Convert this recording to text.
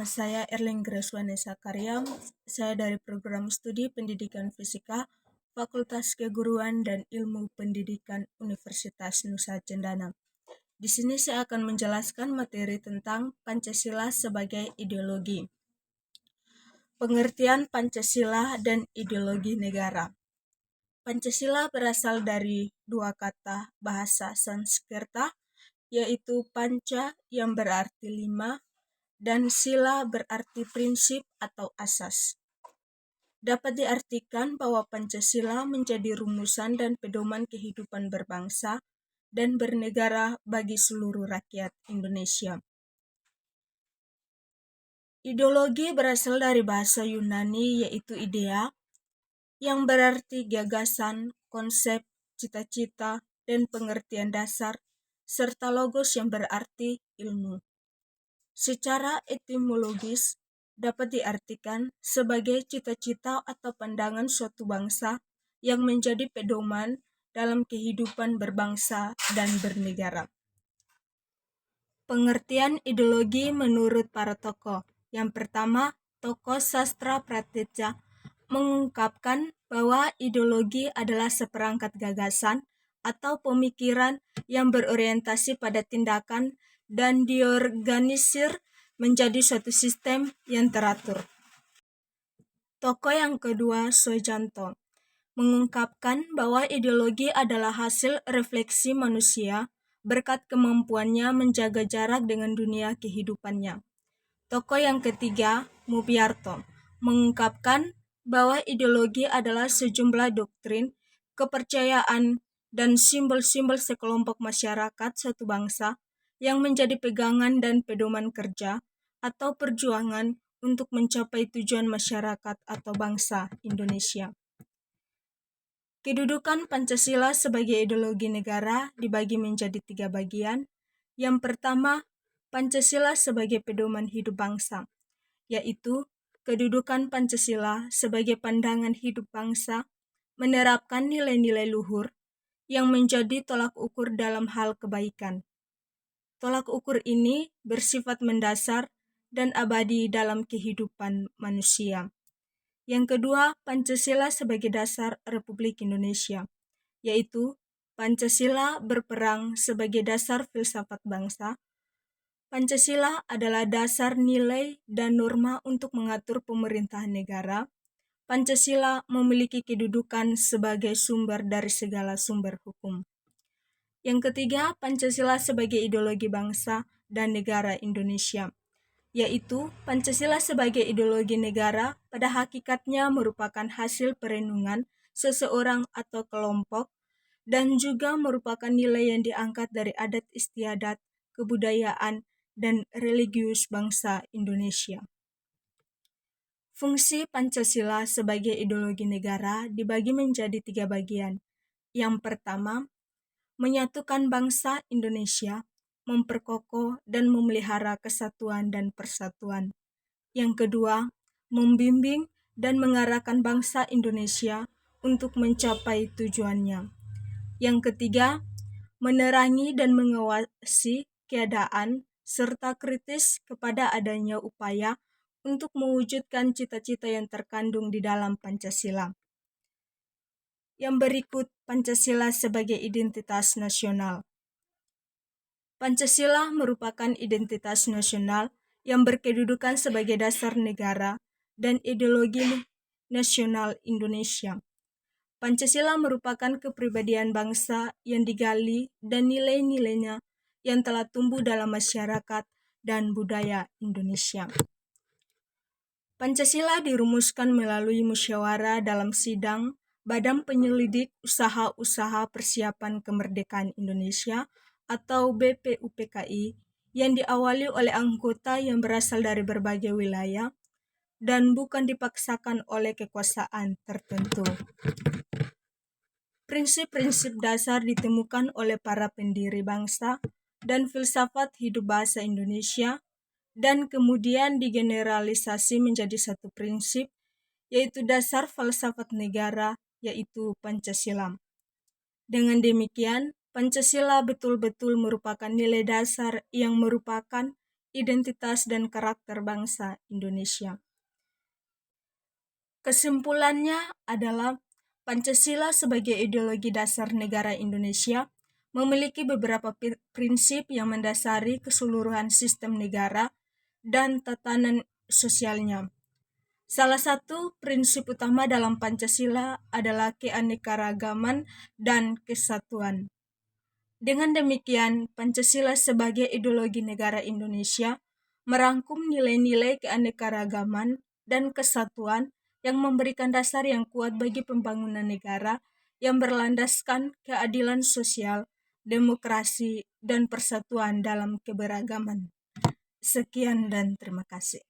saya Erling Greswanesa Karyam. Saya dari program studi Pendidikan Fisika, Fakultas Keguruan dan Ilmu Pendidikan Universitas Nusa Cendana. Di sini saya akan menjelaskan materi tentang Pancasila sebagai ideologi. Pengertian Pancasila dan ideologi negara. Pancasila berasal dari dua kata bahasa Sanskerta, yaitu panca yang berarti lima, dan sila berarti prinsip atau asas. Dapat diartikan bahwa Pancasila menjadi rumusan dan pedoman kehidupan berbangsa dan bernegara bagi seluruh rakyat Indonesia. Ideologi berasal dari bahasa Yunani yaitu idea, yang berarti gagasan, konsep, cita-cita, dan pengertian dasar, serta logos yang berarti ilmu. Secara etimologis, dapat diartikan sebagai cita-cita atau pandangan suatu bangsa yang menjadi pedoman dalam kehidupan berbangsa dan bernegara. Pengertian ideologi menurut para tokoh. Yang pertama, tokoh sastra Pratija mengungkapkan bahwa ideologi adalah seperangkat gagasan atau pemikiran yang berorientasi pada tindakan dan diorganisir menjadi suatu sistem yang teratur. Tokoh yang kedua, Soejanto, mengungkapkan bahwa ideologi adalah hasil refleksi manusia berkat kemampuannya menjaga jarak dengan dunia kehidupannya. Tokoh yang ketiga, Mubiarto, mengungkapkan bahwa ideologi adalah sejumlah doktrin, kepercayaan, dan simbol-simbol sekelompok masyarakat suatu bangsa yang menjadi pegangan dan pedoman kerja atau perjuangan untuk mencapai tujuan masyarakat atau bangsa Indonesia. Kedudukan Pancasila sebagai ideologi negara dibagi menjadi 3 bagian. Yang pertama, Pancasila sebagai pedoman hidup bangsa, yaitu kedudukan Pancasila sebagai pandangan hidup bangsa menerapkan nilai-nilai luhur yang menjadi tolak ukur dalam hal kebaikan. Tolak ukur ini bersifat mendasar dan abadi dalam kehidupan manusia. Yang kedua, Pancasila sebagai dasar Republik Indonesia, yaitu Pancasila berperang sebagai dasar filsafat bangsa. Pancasila adalah dasar nilai dan norma untuk mengatur pemerintahan negara. Pancasila memiliki kedudukan sebagai sumber dari segala sumber hukum. Yang ketiga, Pancasila sebagai ideologi bangsa dan negara Indonesia, yaitu Pancasila sebagai ideologi negara pada hakikatnya merupakan hasil perenungan seseorang atau kelompok dan juga merupakan nilai yang diangkat dari adat istiadat, kebudayaan, dan religius bangsa Indonesia. Fungsi Pancasila sebagai ideologi negara dibagi menjadi 3 bagian. Yang pertama, menyatukan bangsa Indonesia, memperkokoh dan memelihara kesatuan dan persatuan. Yang kedua, membimbing dan mengarahkan bangsa Indonesia untuk mencapai tujuannya. Yang ketiga, menerangi dan mengawasi keadaan serta kritis kepada adanya upaya untuk mewujudkan cita-cita yang terkandung di dalam Pancasila. Yang berikut, Pancasila sebagai identitas nasional. Pancasila merupakan identitas nasional yang berkedudukan sebagai dasar negara dan ideologi nasional Indonesia. Pancasila merupakan kepribadian bangsa yang digali dan nilai-nilainya yang telah tumbuh dalam masyarakat dan budaya Indonesia. Pancasila dirumuskan melalui musyawarah dalam sidang Badan Penyelidik Usaha-Usaha Persiapan Kemerdekaan Indonesia atau BPUPKI yang diawali oleh anggota yang berasal dari berbagai wilayah dan bukan dipaksakan oleh kekuasaan tertentu. Prinsip-prinsip dasar ditemukan oleh para pendiri bangsa dan filsafat hidup bahasa Indonesia dan kemudian digeneralisasi menjadi satu prinsip, yaitu dasar falsafat negara, yaitu Pancasila. Dengan demikian, Pancasila betul-betul merupakan nilai dasar yang merupakan identitas dan karakter bangsa Indonesia. Kesimpulannya adalah Pancasila sebagai ideologi dasar negara Indonesia memiliki beberapa prinsip yang mendasari keseluruhan sistem negara dan tatanan sosialnya. Salah satu prinsip utama dalam Pancasila adalah keanekaragaman dan kesatuan. Dengan demikian, Pancasila sebagai ideologi negara Indonesia merangkum nilai-nilai keanekaragaman dan kesatuan yang memberikan dasar yang kuat bagi pembangunan negara yang berlandaskan keadilan sosial, demokrasi, dan persatuan dalam keberagaman. Sekian dan terima kasih.